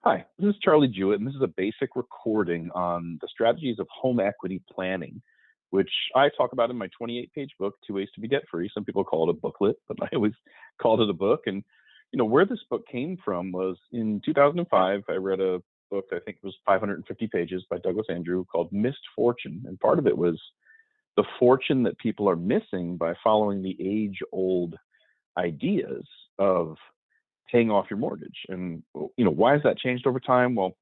Hi, this is Charlie Jewett, and this is a basic recording on the strategies of home equity planning, which I talk about in my 28-page book, Two Ways to Be Debt Free. Some people call it a booklet, but I always called it a book. And where this book came from was in 2005. I read a book, I think it was 550 pages by Douglas Andrew called Missed Fortune, and part of it was the fortune that people are missing by following the age-old ideas of paying off your mortgage. And why has that changed over time? Well,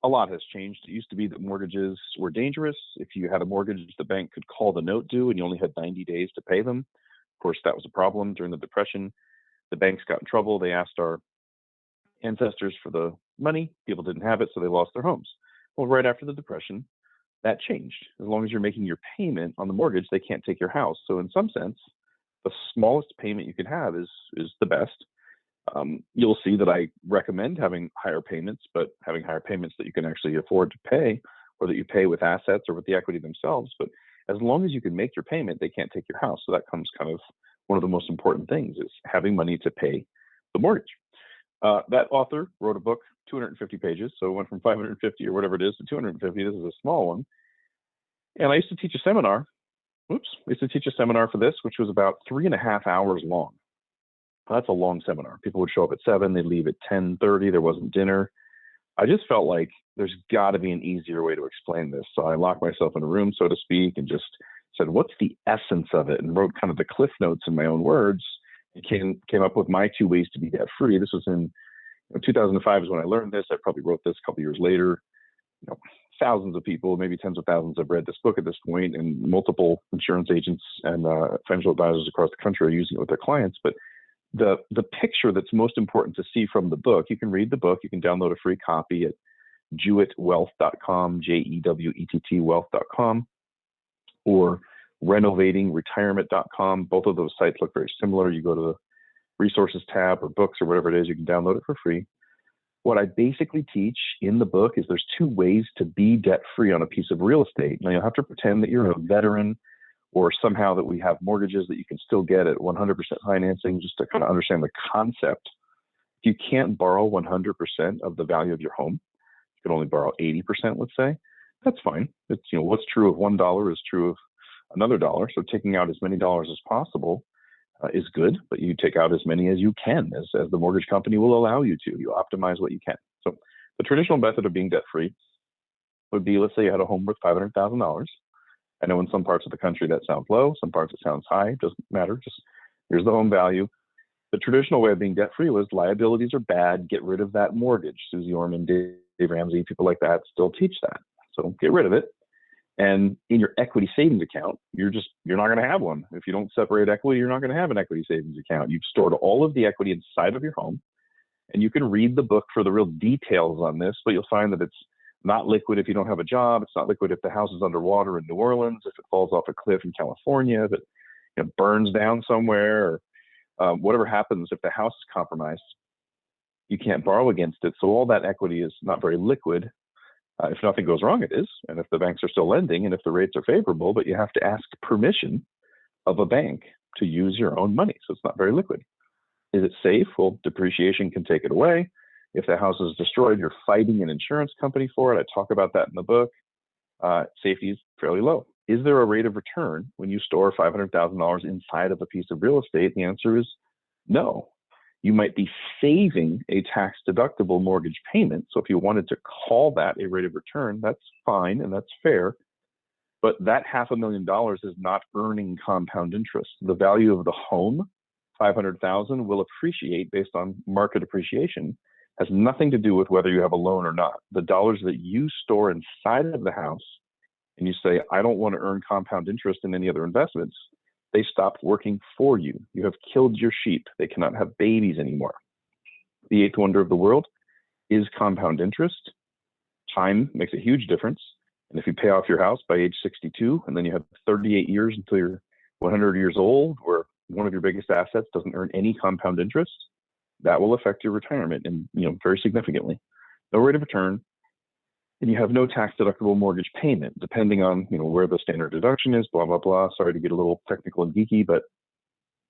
a lot has changed. It used to be that mortgages were dangerous. If you had a mortgage, the bank could call the note due and you only had 90 days to pay them. Of course, that was a problem during the Depression. The banks got in trouble. They asked our ancestors for the money. People didn't have it, so they lost their homes. Well, right after the Depression, that changed. As long as you're making your payment on the mortgage, they can't take your house. So in some sense, the smallest payment you can have is the best. You'll see that I recommend having higher payments, but having higher payments that you can actually afford to pay, or that you pay with assets or with the equity themselves. But as long as you can make your payment, they can't take your house. So that comes kind of one of the most important things, is having money to pay the mortgage. That author wrote a book, 250 pages. So it went from 550 or whatever it is to 250. This is a small one. And I used to teach a seminar. I used to teach a seminar for this, which was about 3.5 hours long. That's a long seminar. People would show up at 7, they'd leave at 10:30. There wasn't dinner. I just felt like there's got to be an easier way to explain this. So I locked myself in a room, so to speak, and just said, what's the essence of it? And wrote kind of the cliff notes in my own words. And came up with my 2 ways to be debt free. This was in 2005 is when I learned this. I probably wrote this a couple years later. Thousands of people, maybe tens of thousands, have read this book at this point, and multiple insurance agents and financial advisors across the country are using it with their clients. But the picture that's most important to see from the book, you can read the book, you can download a free copy at jewettwealth.com, JEWETT wealth.com, or renovatingretirement.com. Both of those sites look very similar. You go to the resources tab or books or whatever it is, you can download it for free. What I basically teach in the book is there's 2 ways to be debt free on a piece of real estate. Now, you'll have to pretend that you're a veteran, or somehow that we have mortgages that you can still get at 100% financing, just to kind of understand the concept. If you can't borrow 100% of the value of your home, you can only borrow 80%, let's say, that's fine. It's, what's true of $1 is true of another dollar. So taking out as many dollars as possible is good, but you take out as many as you can, as the mortgage company will allow you to. You optimize what you can. So the traditional method of being debt free would be, let's say you had a home worth $500,000. I know in some parts of the country that sounds low, some parts it sounds high, doesn't matter, just here's the home value. The traditional way of being debt free was liabilities are bad, get rid of that mortgage. Susie Orman, Dave Ramsey, people like that still teach that. So get rid of it. And in your equity savings account, you're not going to have one. If you don't separate equity, you're not going to have an equity savings account. You've stored all of the equity inside of your home, and you can read the book for the real details on this, but you'll find that it's not liquid if you don't have a job. It's not liquid if the house is underwater in New Orleans, if it falls off a cliff in California, if it burns down somewhere, or whatever happens if the house is compromised. You can't borrow against it. So all that equity is not very liquid. If nothing goes wrong, it is. And if the banks are still lending and if the rates are favorable, but you have to ask permission of a bank to use your own money. So it's not very liquid. Is it safe? Well, depreciation can take it away. If the house is destroyed, you're fighting an insurance company for it. I talk about that in the book. Safety is fairly low. Is there a rate of return when you store $500,000 inside of a piece of real estate? The answer is no. You might be saving a tax-deductible mortgage payment. So if you wanted to call that a rate of return, that's fine and that's fair. But that $500,000 is not earning compound interest. The value of the home, $500,000, will appreciate based on market appreciation. Has nothing to do with whether you have a loan or not. The dollars that you store inside of the house, and you say, I don't want to earn compound interest in any other investments, they stopped working for you. You have killed your sheep. They cannot have babies anymore. The 8th wonder of the world is compound interest. Time makes a huge difference. And if you pay off your house by age 62, and then you have 38 years until you're 100 years old, where one of your biggest assets doesn't earn any compound interest, that will affect your retirement, and very significantly. No rate of return, and you have no tax-deductible mortgage payment, depending on where the standard deduction is. Blah blah blah. Sorry to get a little technical and geeky, but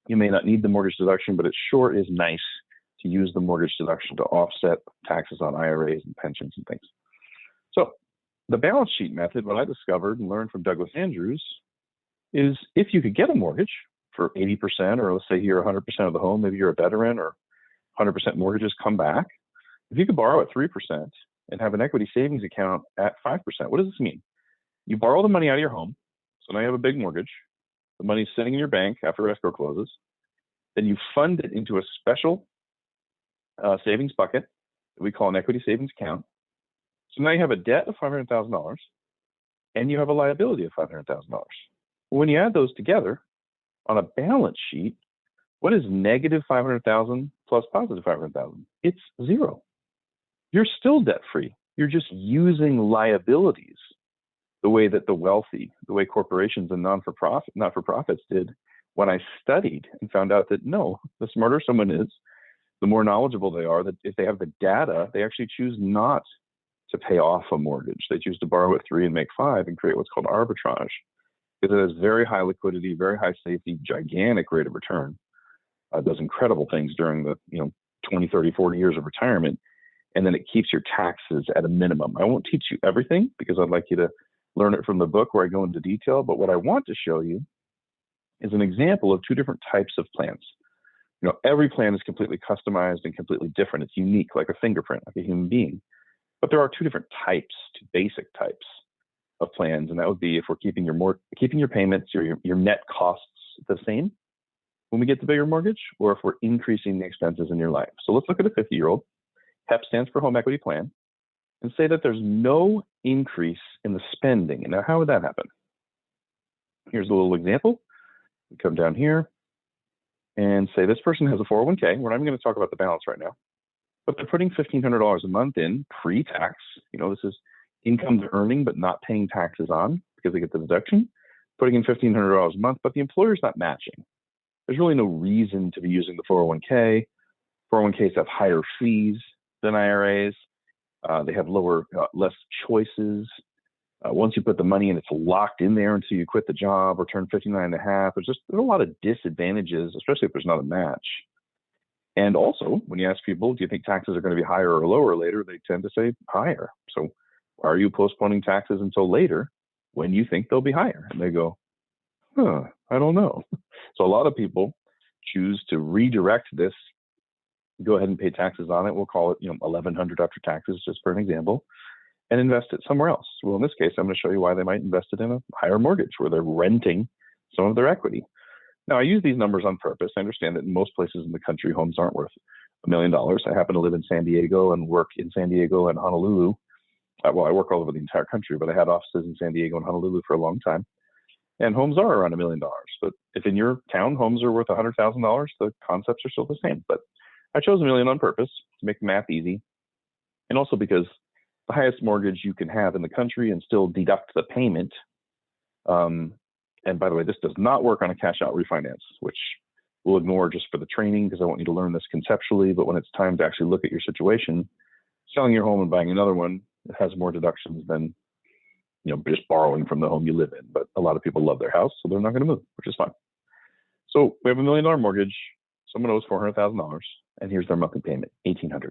you may not need the mortgage deduction, but it sure is nice to use the mortgage deduction to offset taxes on IRAs and pensions and things. So the balance sheet method, what I discovered and learned from Douglas Andrews, is if you could get a mortgage for 80%, or let's say you're 100% of the home, maybe you're a veteran, or 100% mortgages come back. If you could borrow at 3% and have an equity savings account at 5%, what does this mean? You borrow the money out of your home, so now you have a big mortgage. The money's sitting in your bank after escrow closes. Then you fund it into a special savings bucket that we call an equity savings account. So now you have a debt of $500,000 and you have a liability of $500,000. Well, when you add those together on a balance sheet, what is negative 500,000 plus positive 500,000? It's zero. You're still debt free. You're just using liabilities the way that the wealthy, the way corporations and not-for-profits did when I studied and found out that no, the smarter someone is, the more knowledgeable they are, that if they have the data, they actually choose not to pay off a mortgage. They choose to borrow at 3 and make 5 and create what's called arbitrage, because it has very high liquidity, very high safety, gigantic rate of return. Does incredible things during the 20, 30, 40 years of retirement. And then it keeps your taxes at a minimum. I won't teach you everything because I'd like you to learn it from the book where I go into detail. But what I want to show you is an example of 2 different types of plans. Every plan is completely customized and completely different. It's unique, like a fingerprint, like a human being. But there are 2 different types, 2 basic types of plans. And that would be if we're keeping your payments or your net costs the same when we get the bigger mortgage, or if we're increasing the expenses in your life. So let's look at a 50-year-old. HEP stands for Home Equity Plan, and say that there's no increase in the spending. And now, how would that happen? Here's a little example. We come down here and say this person has a 401k. We're not even going to talk about the balance right now, but they're putting $1,500 a month in pre-tax. This is income they're earning but not paying taxes on because they get the deduction, putting in $1,500 a month, but the employer's not matching. There's really no reason to be using the 401k. 401ks have higher fees than IRAs. They have less choices. Once you put the money in, it's locked in there until you quit the job or turn 59 and a half. There's a lot of disadvantages, especially if there's not a match. And also, when you ask people, do you think taxes are going to be higher or lower later, they tend to say higher. So why are you postponing taxes until later when you think they'll be higher? And they go, I don't know. So a lot of people choose to redirect this, go ahead and pay taxes on it. We'll call it, $1,100 after taxes, just for an example, and invest it somewhere else. Well, in this case, I'm going to show you why they might invest it in a higher mortgage where they're renting some of their equity. Now, I use these numbers on purpose. I understand that in most places in the country, homes aren't worth $1 million. I happen to live in San Diego and work in San Diego and Honolulu. Well, I work all over the entire country, but I had offices in San Diego and Honolulu for a long time. And homes are around $1 million. But if in your town homes are worth $100,000, the concepts are still the same. But I chose $1 million on purpose to make math easy. And also because the highest mortgage you can have in the country and still deduct the payment. And by the way, this does not work on a cash out refinance, which we'll ignore just for the training because I want you to learn this conceptually. But when it's time to actually look at your situation, selling your home and buying another one, it has more deductions than just borrowing from the home you live in. But a lot of people love their house, so they're not going to move, which is fine. So we have $1 million mortgage. Someone owes $400,000, and here's their monthly payment, $1,800. All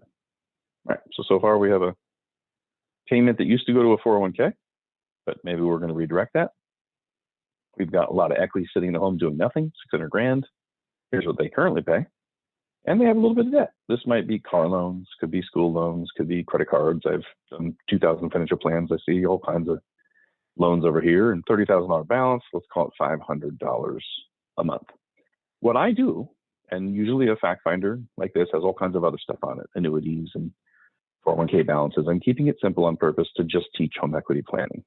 right. So far we have a payment that used to go to a 401k, but maybe we're going to redirect that. We've got a lot of equity sitting in the home doing nothing, $600,000. Here's what they currently pay. And they have a little bit of debt. This might be car loans, could be school loans, could be credit cards. I've done 2,000 financial plans. I see all kinds of loans over here, and $30,000 balance. Let's call it $500 a month. What I do, and usually a fact finder like this has all kinds of other stuff on it, annuities and 401k balances. I'm keeping it simple on purpose to just teach home equity planning.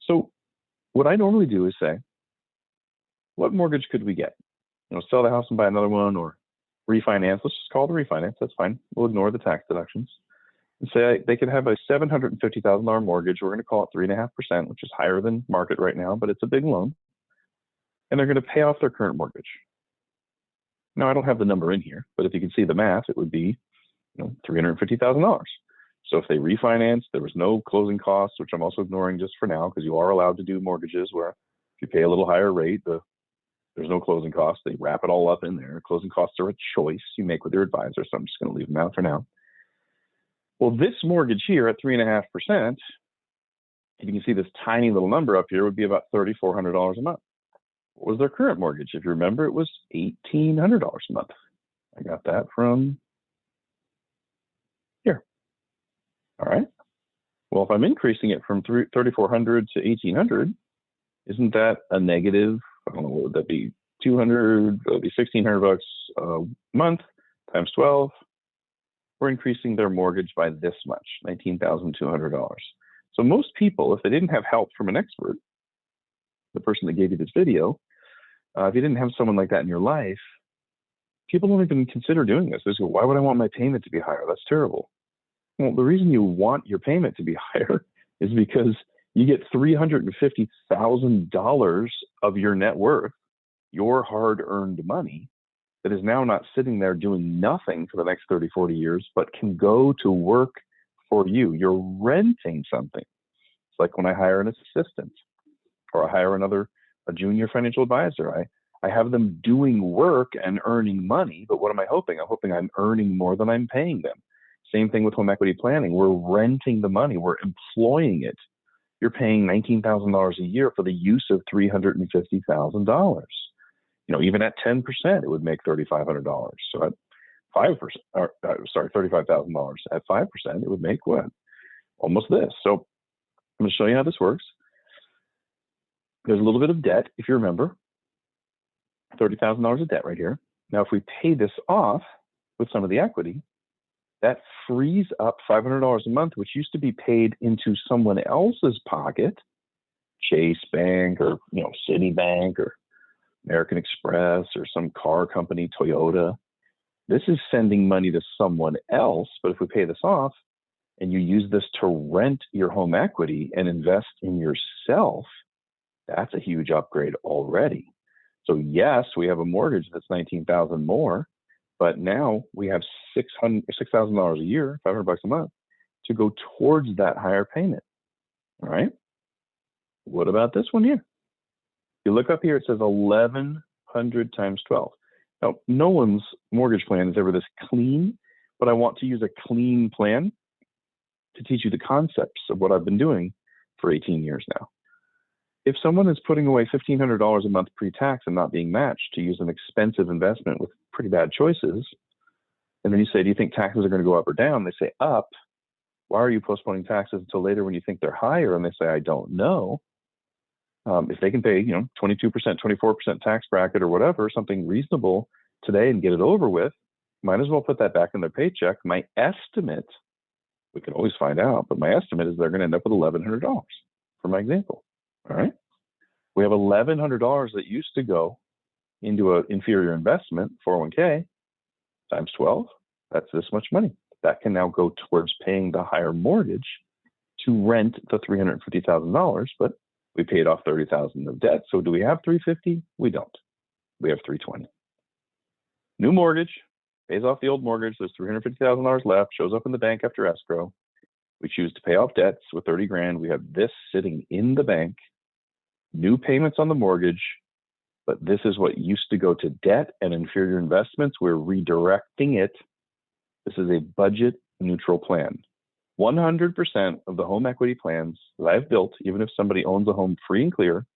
So what I normally do is say, what mortgage could we get? Sell the house and buy another one, or refinance. Let's just call it a refinance. That's fine. We'll ignore the tax deductions. And say they could have a $750,000 mortgage. We're going to call it 3.5%, which is higher than market right now, but it's a big loan. And they're going to pay off their current mortgage. Now, I don't have the number in here, but if you can see the math, it would be $350,000. So if they refinance, there was no closing costs, which I'm also ignoring just for now, because you are allowed to do mortgages where if you pay a little higher rate, the There's no closing costs. They wrap it all up in there. Closing costs are a choice you make with your advisor, so I'm just going to leave them out for now. Well, this mortgage here at 3.5%, if you can see this tiny little number up here, would be about $3,400 a month. What was their current mortgage? If you remember, it was $1,800 a month. I got that from here. All right. Well, if I'm increasing it from $3,400 to $1,800, isn't that a negative? I don't know, what would that be? 200, that would be $1,600 a month times 12. We're increasing their mortgage by this much, $19,200. So most people, if they didn't have help from an expert, the person that gave you this video, if you didn't have someone like that in your life, people don't even consider doing this. They go, why would I want my payment to be higher? That's terrible. Well, the reason you want your payment to be higher is because you get $350,000 of your net worth, your hard-earned money, that is now not sitting there doing nothing for the next 30, 40 years, but can go to work for you. You're renting something. It's like when I hire an assistant or I hire a junior financial advisor. I have them doing work and earning money, but what am I hoping? I'm hoping I'm earning more than I'm paying them. Same thing with home equity planning. We're renting the money. We're employing it. You're paying $19,000 a year for the use of $350,000. Even at 10%, it would make $3,500. So at 5%, $35,000. At 5%, it would make what? Almost this. So I'm going to show you how this works. There's a little bit of debt, if you remember. $30,000 of debt right here. Now, if we pay this off with some of the equity, that frees up $500 a month, which used to be paid into someone else's pocket, Chase Bank or Citibank or American Express or some car company, Toyota. This is sending money to someone else, but if we pay this off and you use this to rent your home equity and invest in yourself, that's a huge upgrade already. So yes, we have a mortgage that's $19,000 more, but now we have $6,000 a year, $500 a month, to go towards that higher payment. All right. What about this one here? You look up here, it says 1,100 times 12. Now, no one's mortgage plan is ever this clean, but I want to use a clean plan to teach you the concepts of what I've been doing for 18 years now. If someone is putting away $1,500 a month pre-tax and not being matched to use an expensive investment with pretty bad choices, and then you say, do you think taxes are going to go up or down? They say up. Why are you postponing taxes until later when you think they're higher? And they say, I don't know. If they can pay, 22%, 24% tax bracket or whatever, something reasonable today and get it over with, might as well put that back in their paycheck. My estimate, we can always find out, but my estimate is they're going to end up with $1,100 for my example. All right. We have $1,100 that used to go into an inferior investment, 401k, times 12. That's this much money. That can now go towards paying the higher mortgage to rent the $350,000, but we paid off $30,000 of debt. So do we have $350,000? We don't. We have $320,000. New mortgage, pays off the old mortgage. There's $350,000 left, shows up in the bank after escrow. We choose to pay off debts with $30,000. We have this sitting in the bank, new payments on the mortgage, but this is what used to go to debt and inferior investments. We're redirecting it. This is a budget neutral plan. 100% of the home equity plans that I've built, even if somebody owns a home free and clear,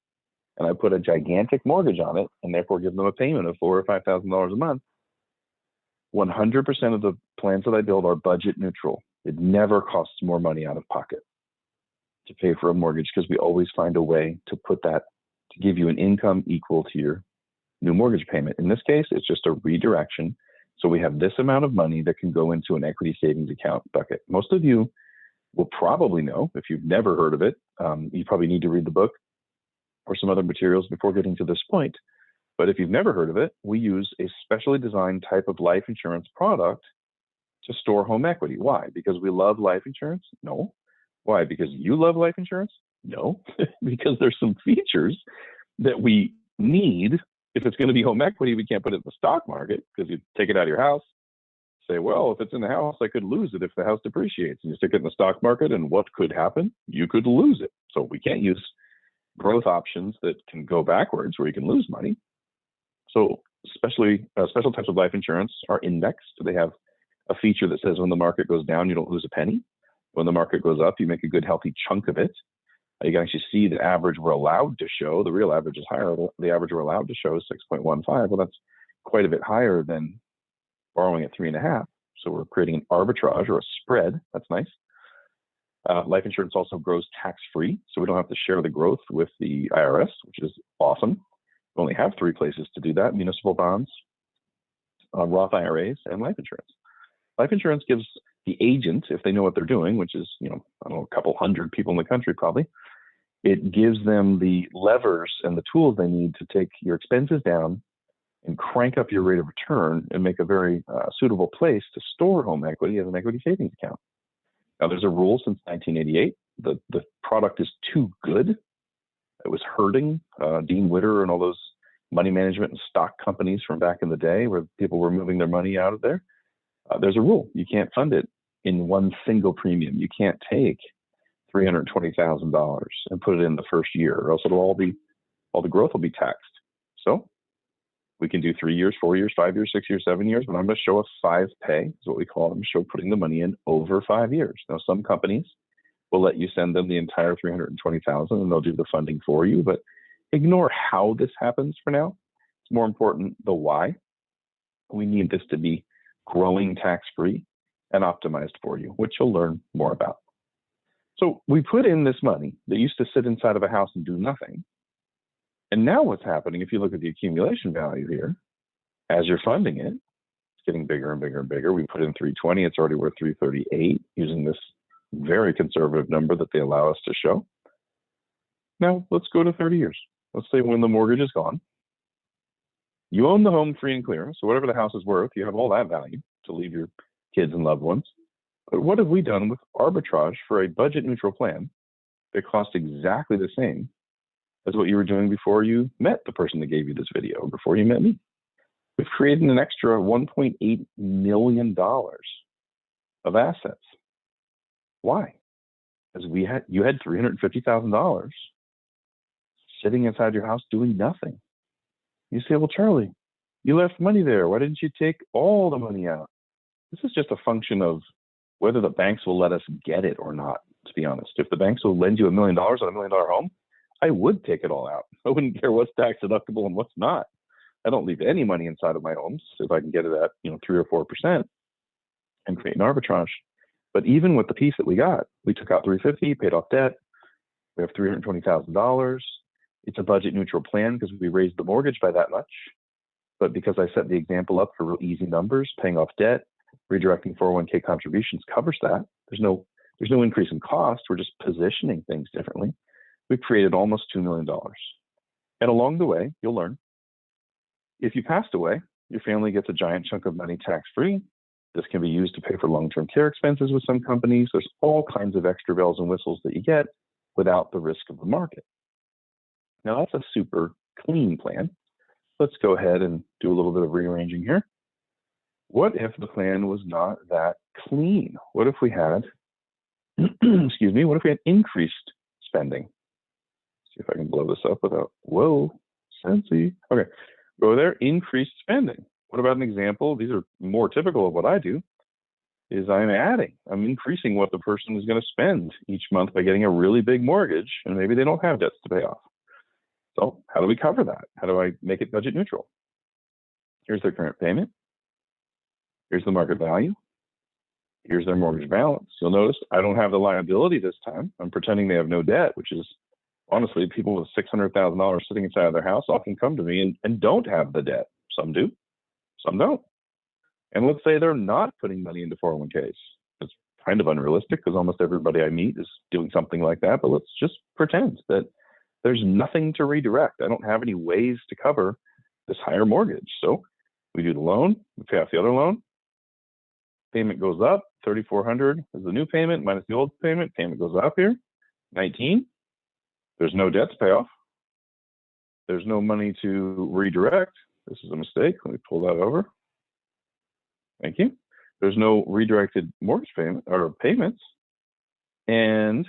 and I put a gigantic mortgage on it and therefore give them a payment of $4,000 or $5,000 a month, 100% of the plans that I build are budget neutral. It never costs more money out of pocket to pay for a mortgage because we always find a way to put that, to give you an income equal to your new mortgage payment. In this case, it's just a redirection. So we have this amount of money that can go into an equity savings account bucket. Most of you will probably know, if you've never heard of it, you probably need to read the book or some other materials before getting to this point. But if you've never heard of it, we use a specially designed type of life insurance product to store home equity. Why? Because we love life insurance? No. Why? Because you love life insurance? No. Because there's some features that we need. If it's going to be home equity, we can't put it in the stock market because you take it out of your house, say, well, if it's in the house, I could lose it if the house depreciates. And you stick it in the stock market, and what could happen? You could lose it. So we can't use growth options that can go backwards where you can lose money. So special types of life insurance are indexed. So they have a feature that says when the market goes down, you don't lose a penny. When the market goes up, you make a good, healthy chunk of it. You can actually see the average we're allowed to show. The real average is higher. The average we're allowed to show is 6.15. Well, that's quite a bit higher than borrowing at 3.5. So we're creating an arbitrage or a spread. That's nice. Life insurance also grows tax-free, so we don't have to share the growth with the IRS, which is awesome. We only have 3 places to do that: municipal bonds, Roth IRAs, and life insurance. Life insurance gives the agent, if they know what they're doing, which is, I don't know, a couple hundred people in the country probably, it gives them the levers and the tools they need to take your expenses down and crank up your rate of return and make a very suitable place to store home equity as an equity savings account. Now, there's a rule since 1988. The product is too good. It was hurting Dean Witter and all those money management and stock companies from back in the day where people were moving their money out of there. There's a rule. You can't fund it in one single premium. You can't take $320,000 and put it in the first year, or else all the growth will be taxed. So we can do 3 years, 4 years, 5 years, 6 years, 7 years, but I'm going to show a 5-pay, is what we call it. I'm going to show putting the money in over 5 years. Now, some companies will let you send them the entire $320,000 and they'll do the funding for you, but ignore how this happens for now. It's more important the why. We need this to be growing tax-free and optimized for you, which you'll learn more about. So we put in this money that used to sit inside of a house and do nothing. And now what's happening, if you look at the accumulation value here, as you're funding it, it's getting bigger and bigger and bigger. We put in 320, it's already worth 338 using this very conservative number that they allow us to show. Now let's go to 30 years. Let's say when the mortgage is gone, you own the home free and clear. So whatever the house is worth, you have all that value to leave your kids and loved ones. But what have we done with arbitrage for a budget neutral plan that costs exactly the same as what you were doing before you met the person that gave you this video, before you met me? We've created an extra $1.8 million of assets. Why? Because you had $350,000 sitting inside your house doing nothing. You say, well, Charlie, you left money there. Why didn't you take all the money out? This is just a function of whether the banks will let us get it or not, to be honest. If the banks will lend you $1 million on $1 million home, I would take it all out. I wouldn't care what's tax deductible and what's not. I don't leave any money inside of my homes if I can get it at 3 or 4% and create an arbitrage. But even with the piece that we got, we took out $350,000, paid off debt. We have $320,000. It's a budget neutral plan because we raised the mortgage by that much. But because I set the example up for real easy numbers, paying off debt, redirecting 401k contributions covers that. There's no increase in cost. We're just positioning things differently. We've created almost $2 million. And along the way, you'll learn, if you passed away, your family gets a giant chunk of money tax-free. This can be used to pay for long-term care expenses with some companies. There's all kinds of extra bells and whistles that you get without the risk of the market. Now, that's a super clean plan. Let's go ahead and do a little bit of rearranging here. What if the plan was not that clean? What if we had, excuse me, what if we had increased spending? See if I can blow this up without, whoa, fancy. Okay, go there, increased spending. What about an example? These are more typical of what I do, is I'm increasing what the person is going to spend each month by getting a really big mortgage, and maybe they don't have debts to pay off. So how do we cover that? How do I make it budget neutral? Here's their current payment. Here's the market value. Here's their mortgage balance. You'll notice I don't have the liability this time. I'm pretending they have no debt, which is honestly, people with $600,000 sitting inside of their house often come to me and don't have the debt. Some do, some don't. And let's say they're not putting money into 401ks. It's kind of unrealistic because almost everybody I meet is doing something like that, but let's just pretend that there's nothing to redirect. I don't have any ways to cover this higher mortgage. So we do the loan, we pay off the other loan, payment goes up, $3,400 is the new payment minus the old payment, payment goes up here, 19. There's no debt to pay off. There's no money to redirect. This is a mistake. Let me pull that over. Thank you. There's no redirected mortgage payment or payments. And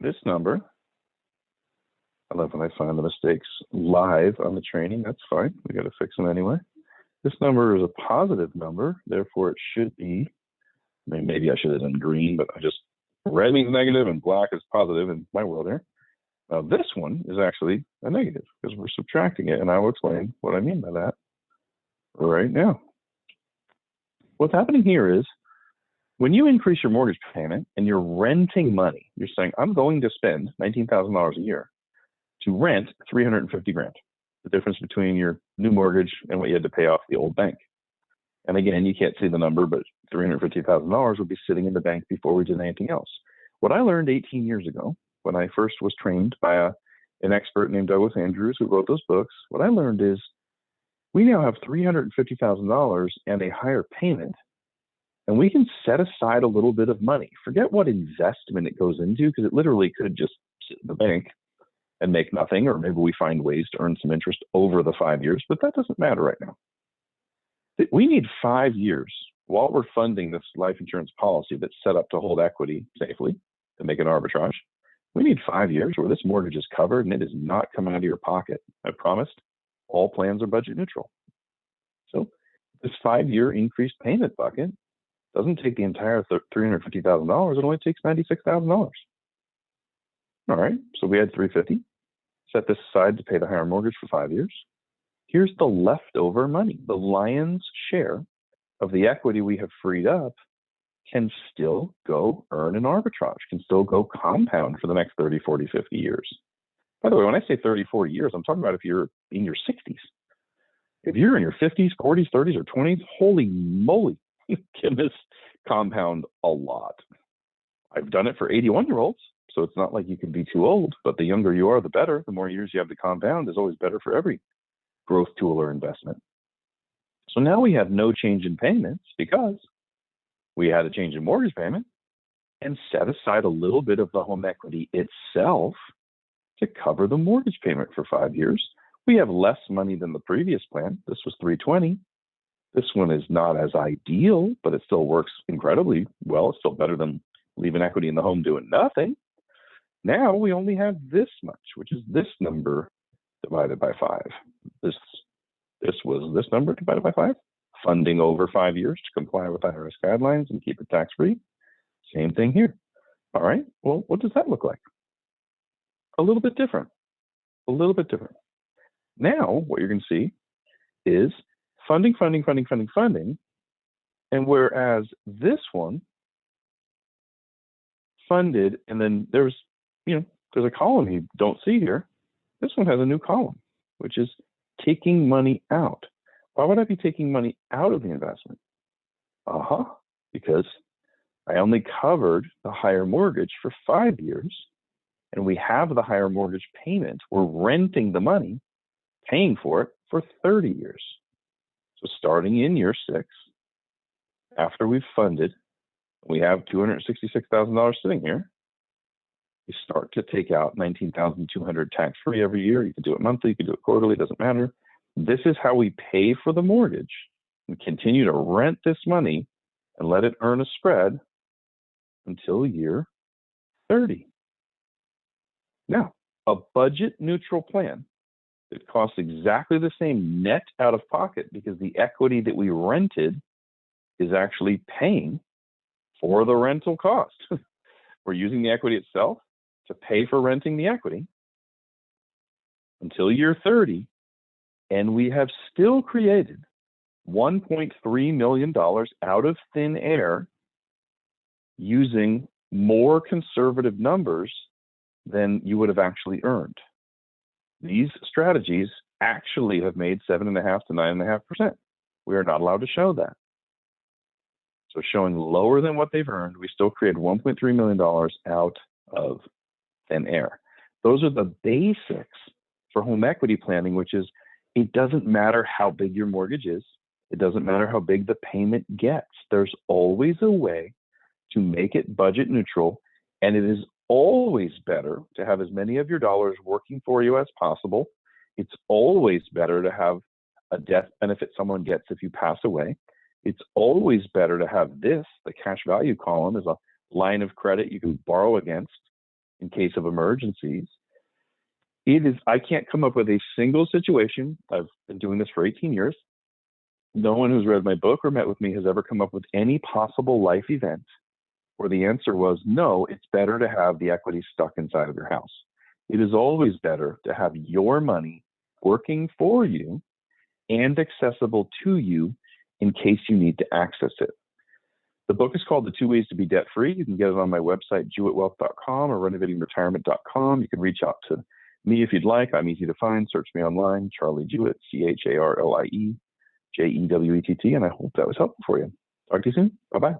this number I love when I find the mistakes live on the training. That's fine. We got to fix them anyway. This number is a positive number, therefore it should be, I mean, maybe I should have done green, but I just, red means negative and black is positive in my world here. Now this one is actually a negative because we're subtracting it, and I will explain what I mean by that right now. What's happening here is when you increase your mortgage payment and you're renting money, you're saying, I'm going to spend $19,000 a year to rent 350 grand, the difference between your new mortgage and what you had to pay off the old bank. And again, you can't see the number, but $350,000 would be sitting in the bank before we did anything else. What I learned 18 years ago, when I first was trained by an expert named Douglas Andrews, who wrote those books, what I learned is we now have $350,000 and a higher payment, and we can set aside a little bit of money. Forget what investment it goes into, because it literally could just sit in the bank and make nothing, or maybe we find ways to earn some interest over the 5 years, but that doesn't matter right now. We need 5 years while we're funding this life insurance policy that's set up to hold equity safely, to make an arbitrage. We need 5 years where this mortgage is covered and it is not coming out of your pocket. I promised all plans are budget neutral. So this 5-year increased payment bucket doesn't take the entire $350,000. It only takes $96,000. All right, so we had $350. Set this aside to pay the higher mortgage for 5 years. Here's the leftover money. The lion's share of the equity we have freed up can still go earn an arbitrage, can still go compound for the next 30, 40, 50 years. By the way, when I say 30, 40 years, I'm talking about if you're in your 60s. If you're in your 50s, 40s, 30s, or 20s, holy moly, can this compound a lot. I've done it for 81-year-olds, so it's not like you can be too old, but the younger you are, the better. The more years you have to compound is always better for every growth tool or investment. So now we have no change in payments because we had a change in mortgage payment and set aside a little bit of the home equity itself to cover the mortgage payment for 5 years. We have less money than the previous plan. This was $320. This one is not as ideal, but it still works incredibly well. It's still better than leaving equity in the home doing nothing. Now we only have this much, which is this number divided by 5. This was this number divided by 5. Funding over 5 years to comply with IRS guidelines and keep it tax-free. Same thing here. All right, well, what does that look like? A little bit different. A little bit different. Now, what you're going to see is funding, funding, funding, funding, funding. And whereas this one funded, and then there's a column you don't see here. This one has a new column, which is taking money out. Why would I be taking money out of the investment? Because I only covered the higher mortgage for 5 years, and we have the higher mortgage payment. We're renting the money, paying for it for 30 years. So starting in year 6, after we've funded, we have $266,000 sitting here. You start to take out $19,200 tax-free every year. You can do it monthly, you can do it quarterly, it doesn't matter. This is how we pay for the mortgage and continue to rent this money and let it earn a spread until year 30. Now, a budget neutral plan that costs exactly the same net out of pocket because the equity that we rented is actually paying for the rental cost. We're using the equity itself to pay for renting the equity until year 30, and we have still created $1.3 million out of thin air using more conservative numbers than you would have actually earned. These strategies actually have made 7.5% to 9.5%. We are not allowed to show that. So showing lower than what they've earned, we still created $1.3 million out of thin air. Those are the basics for home equity planning, which is it doesn't matter how big your mortgage is. It doesn't matter how big the payment gets. There's always a way to make it budget neutral, and it is always better to have as many of your dollars working for you as possible. It's always better to have a death benefit someone gets if you pass away. It's always better to have this, the cash value column, as a line of credit you can borrow against in case of emergencies. I can't come up with a single situation. I've been doing this for 18 years. No one who's read my book or met with me has ever come up with any possible life event where the answer was no, it's better to have the equity stuck inside of your house. It is always better to have your money working for you and accessible to you in case you need to access it. The book is called The 2 Ways to Be Debt Free. You can get it on my website, jewettwealth.com or renovatingretirement.com. You can reach out to me if you'd like. I'm easy to find. Search me online, Charlie Jewett, CharlieJewett, and I hope that was helpful for you. Talk to you soon. Bye-bye.